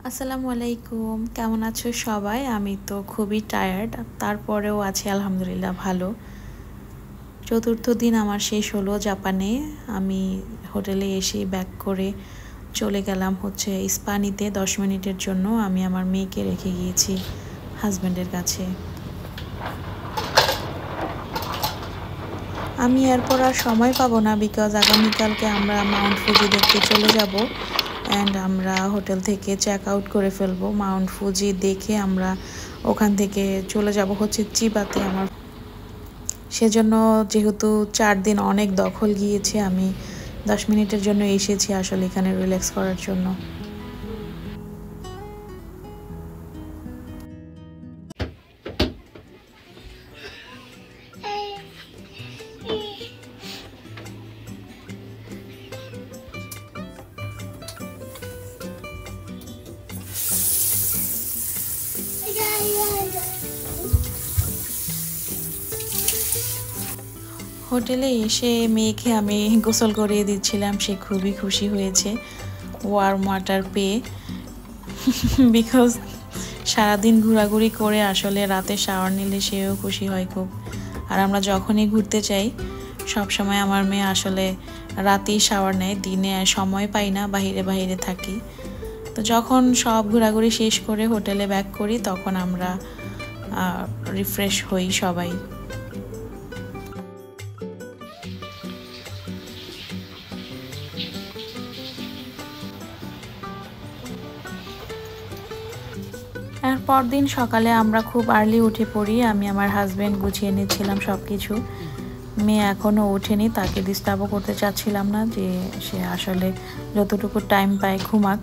আসসালামু আলাইকুম, কেমন আছো সবাই? আমি তো খুবই টায়ার্ড, তারপরেও আছি আলহামদুলিল্লাহ ভালো। চতুর্থ দিন আমার শেষ হলো জাপানে। আমি হোটেলে এসে ব্যাক করে চলে গেলাম হচ্ছে ইস্পানিতে 10 মিনিটের জন্য। আমি আমার মেয়েকে রেখে গিয়েছি হাজব্যান্ডের কাছে। আমি এরপর আর সময় পাবো না, বিকজ আগামীকালকে আমরা মাউন্ট ফুজি দেখতে চলে যাব। অ্যান্ড আমরা হোটেল থেকে চেক আউট করে ফেলবো। মাউন্ট ফুজি দেখে আমরা ওখান থেকে চলে যাব হচ্ছে চিবাতে। সেজন্য যেহেতু 4 দিন অনেক দখল গিয়েছে, আমি 10 মিনিটের জন্য এসেছি আসলে এখানে রিল্যাক্স করার জন্য। হোটেলে এসে মেয়েকে আমি গোসল করিয়ে দিচ্ছিলাম, সে খুবই খুশি হয়েছে ওয়ার্ম ওয়াটার পেয়ে। বিকজ সারাদিন ঘোরাঘুরি করে আসলে রাতে শাওয়ার নিলে সেও খুশি হয় খুব। আর আমরা যখনই ঘুরতে যাই সব সময় আমার মেয়ে আসলে রাতেই শাওয়ার নেয়, দিনে সময় পাই না, বাহিরে বাহিরে থাকি। তো যখন সব ঘোরাঘুরি শেষ করে হোটেলে ব্যাক করি তখন আমরা রিফ্রেশ হই সবাই। আর পরদিন সকালে আমরা খুব আর্লি উঠে পড়ি। আমি আমার হাজব্যান্ড গুছিয়ে নিচ্ছিলাম সব কিছু। মেয়ে এখনও ওঠেনি, তাকে ডিস্টার্বও করতে চাচ্ছিলাম না, যে সে আসলে যতটুকু টাইম পায় ঘুমাক।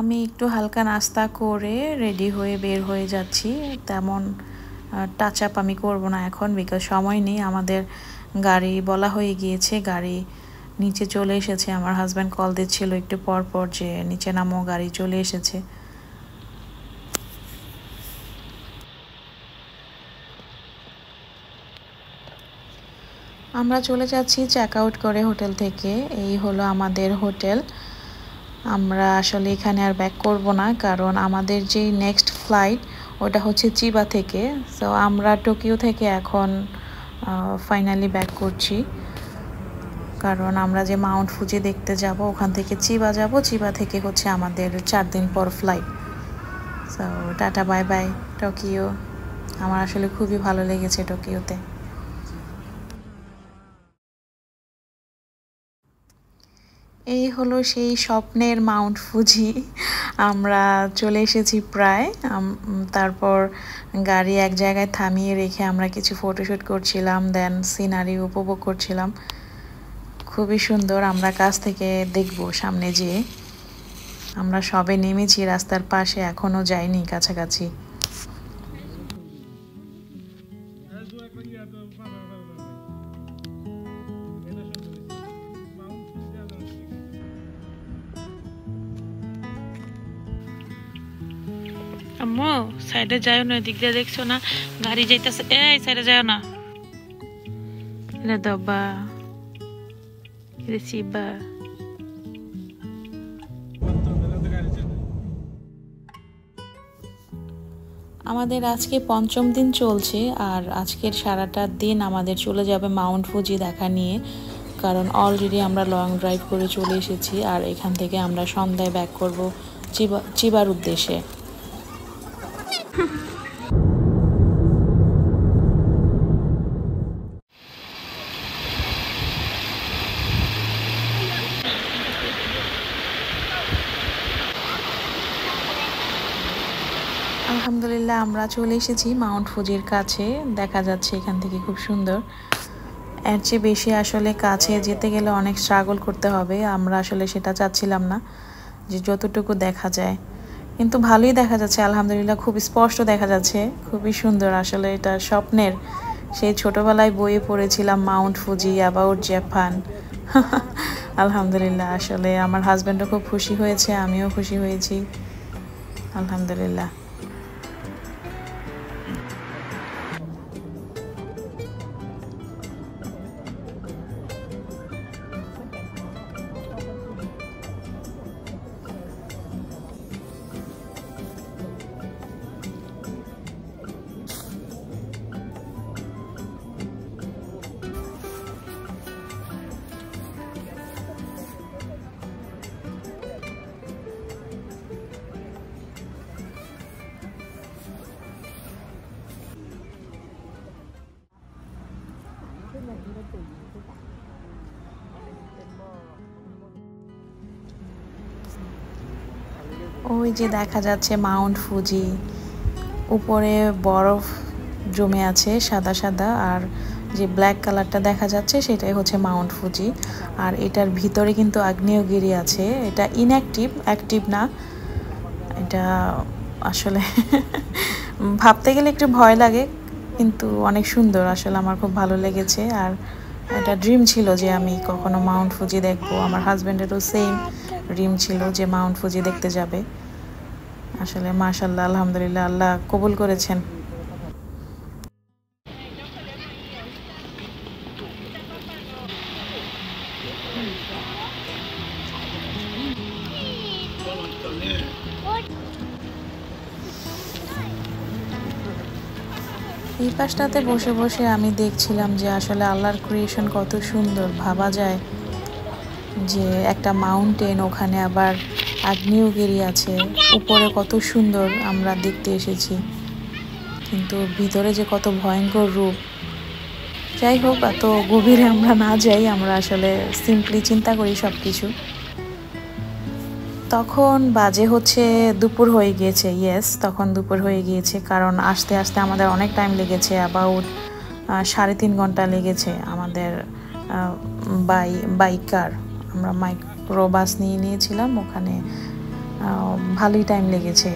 আমি একটু হালকা নাস্তা করে রেডি হয়ে বের হয়ে যাচ্ছি। তেমন টাচ আপ আমি করবো না এখন, বিকজ সময় নেই। আমাদের গাড়ি বলা হয়ে গিয়েছে, গাড়ি নিচে চলে এসেছে। আমার হাজব্যান্ড কল দিচ্ছিল একটু পর পর যে নিচে নামো, গাড়ি চলে এসেছে। আমরা চলে যাচ্ছি চেক আউট করে হোটেল থেকে। এই হলো আমাদের হোটেল। আমরা আসলে এখানে আর ব্যাক করব না, কারণ আমাদের যে নেক্সট ফ্লাইট ওটা হচ্ছে চিবা থেকে। সো আমরা টোকিও থেকে এখন ফাইনালি ব্যাক করছি, কারণ আমরা যে মাউন্ট ফুজি দেখতে যাব ওখান থেকে চিবা যাব। চিবা থেকে হচ্ছে আমাদের 4 দিন পর flight. So tata bye bye Tokyo. আমার আসলে খুবই ভালো লেগেছে টোকিওতে। এই হলো সেই স্বপ্নের মাউন্ট ফুজি। আমরা চলে এসেছি প্রায়। তারপর গাড়ি এক জায়গায় থামিয়ে রেখে আমরা কিছু ফটোশ্যুট করছিলাম, দেন সিনারি উপভোগ করছিলাম। খুবই সুন্দর। আমরা কাছ থেকে দেখব সামনে যেয়ে। আমরা সবে নেমেছি রাস্তার পাশে, এখনও যাইনি কাছাকাছি। আম্মু সাইডে যাও না, এদিক দিয়ে দেখছো না গাড়ি যাইতেছে। এই সাইডে যাও না, রে দবা রেসিবা। আমাদের আজকে 5ম দিন চলছে, আর আজকের সারাটা দিন আমাদের চলে যাবে মাউন্ট ফুজি দেখা নিয়ে, কারণ অলরেডি আমরা লং ড্রাইভ করে চলে এসেছি। আর এখান থেকে আমরা সন্ধ্যায় ব্যাক করব চিবার উদ্দেশ্যে। আলহামদুলিল্লাহ আমরা চলে এসেছি মাউন্ট ফুজির কাছে। দেখা যাচ্ছে এখান থেকে খুব সুন্দর। এর চেয়ে বেশি আসলে কাছে যেতে গেলে অনেক স্ট্রাগল করতে হবে। আমরা আসলে সেটা চাচ্ছিলাম না, যে যতটুকু দেখা যায়। কিন্তু ভালোই দেখা যাচ্ছে আলহামদুলিল্লাহ, খুব স্পষ্ট দেখা যাচ্ছে, খুবই সুন্দর। আসলে এটা স্বপ্নের, সেই ছোটবেলায় বইয়ে পড়েছিলাম মাউন্ট ফুজি অ্যাবাউট জাপান। আলহামদুলিল্লাহ আসলে আমার হাজব্যান্ডও খুব খুশি হয়েছে, আমিও খুশি হয়েছি আলহামদুলিল্লাহ। ওই যে দেখা যাচ্ছে মাউন্ট ফুজি, উপরে বরফ জমে আছে সাদা সাদা, আর যে ব্ল্যাক কালারটা দেখা যাচ্ছে সেটাই হচ্ছে মাউন্ট ফুজি। আর এটার ভিতরে কিন্তু আগ্নেয়গিরি আছে, এটা ইনঅ্যাক্টিভ, অ্যাক্টিভ না। এটা আসলে ভাবতে গেলে একটু ভয় লাগে, কিন্তু অনেক সুন্দর, আসলে আমার খুব ভালো লেগেছে। আর এটা ড্রিম ছিল যে আমি কখনো মাউন্ট ফুজি দেখবো, আমার হাজব্যান্ডেরও সেম ড্রিম ছিল যে মাউন্ট ফুজি দেখতে যাবে। আসলে মাশাআল্লাহ, আলহামদুলিল্লাহ, আল্লাহ কবুল করেছেন। এই পাশটাতে বসে বসে আমি দেখছিলাম যে আসলে আল্লাহর ক্রিয়েশন কত সুন্দর। ভাবা যায় যে একটা মাউন্টেন, ওখানে আবার আগ্নেয়গিরি আছে, উপরে কত সুন্দর আমরা দেখতে এসেছি, কিন্তু ভিতরে যে কত ভয়ঙ্কর রূপ। যাই হোক, এত গভীরে আমরা না যাই, আমরা আসলে সিম্পলি চিন্তা করি সব কিছু। তখন বাজে হচ্ছে দুপুর হয়ে গিয়েছে, ইয়েস, তখন দুপুর হয়ে গিয়েছে, কারণ আসতে আসতে আমাদের অনেক টাইম লেগেছে, অ্যাবাউট 3.5 ঘন্টা লেগেছে আমাদের বাই কার। আমরা মাইক্রো বাস নিয়ে নিয়েছিলাম, ওখানে ভালোই টাইম লেগেছে।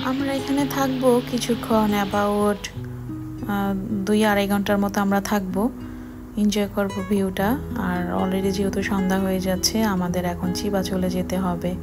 আমরা এখানে থাকবো কিছুক্ষণ, অ্যাবাউট 2-2.5 ঘন্টার মতো আমরা থাকবো, এনজয় করবো ভিউটা। আর অলরেডি যেহেতু সন্ধ্যা হয়ে যাচ্ছে, আমাদের এখন চিবা চলে যেতে হবে।